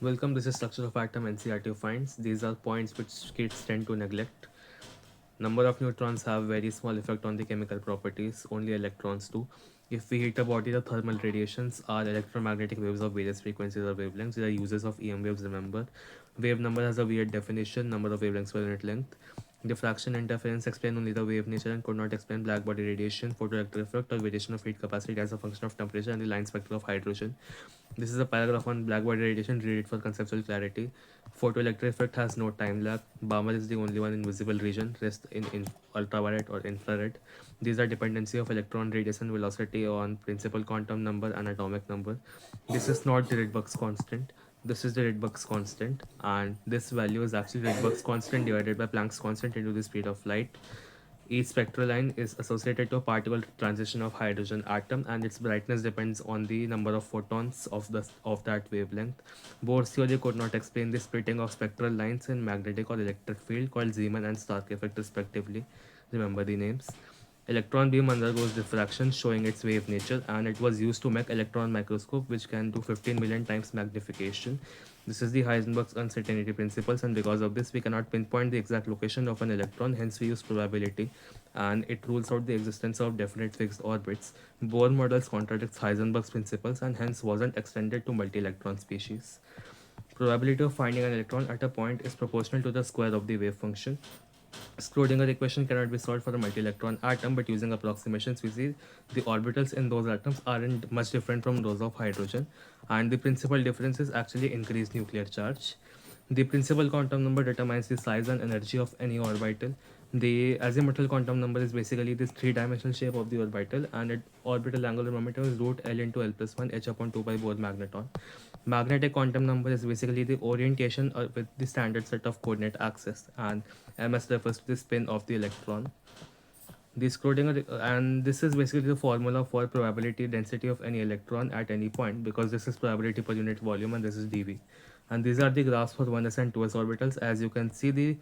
Welcome, this is structure of atom NCERT finds. These are points which kids tend to neglect. Number of neutrons have very small effect on the chemical properties, only electrons do. If we hit a body, the thermal radiations are electromagnetic waves of various frequencies or wavelengths. They are uses of EM waves, remember. Wave number has a weird definition, number of wavelengths per unit length. Diffraction interference explain only the wave nature and could not explain black body radiation, photoelectric effect, or variation of heat capacity as a function of temperature and the line spectra of hydrogen. This is a paragraph on black body radiation. Read it for conceptual clarity. Photoelectric effect has no time lag. Balmer is the only one in visible region. Rest in ultraviolet or infrared. These are dependency of electron radiation velocity on principal quantum number and atomic number. This is not the Rydberg's constant. This is the Rydberg's constant, and this value is actually Rydberg's constant divided by Planck's constant into the speed of light. Each spectral line is associated to a particle transition of hydrogen atom, and its brightness depends on the number of photons of that wavelength. Bohr's theory could not explain the splitting of spectral lines in magnetic or electric field called Zeeman and Stark effect respectively. Remember the names. Electron beam undergoes diffraction, showing its wave nature, and it was used to make electron microscope, which can do 15 million times magnification. This is the Heisenberg's uncertainty principles, and because of this, we cannot pinpoint the exact location of an electron. Hence, we use probability, and it rules out the existence of definite fixed orbits. Bohr models contradicts Heisenberg's principles, and hence wasn't extended to multi-electron species. Probability of finding an electron at a point is proportional to the square of the wave function. Schrodinger equation cannot be solved for a multi-electron atom, but using approximations, we see the orbitals in those atoms aren't much different from those of hydrogen, and the principal difference is actually increased nuclear charge. The principal quantum number determines the size and energy of any orbital. The azimuthal quantum number is basically this three-dimensional shape of the orbital, and its orbital angular momentum is root L into L plus 1 h upon 2 by Bohr magneton. Magnetic quantum number is basically the orientation with the standard set of coordinate axes, and ms refers to the spin of the electron. The Schrodinger, and this is basically the formula for probability density of any electron at any point, because this is probability per unit volume and this is dV. And these are the graphs for 1s and 2s orbitals. As you can see, the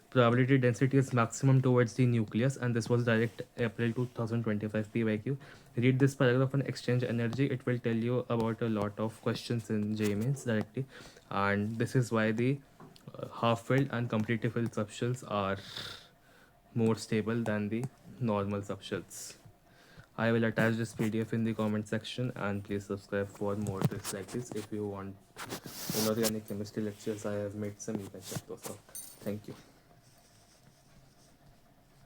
probability density is maximum towards the nucleus, and this was direct April 2025 PYQ. Read this paragraph on exchange energy. It will tell you about a lot of questions in JEE Mains directly, and this is why the half-filled and completely filled subshells are more stable than the normal subshells. I will attach this PDF in the comment section, and please subscribe for more tricks like this. If you want inorganic chemistry lectures, I have made some, you can check those out. Thank you.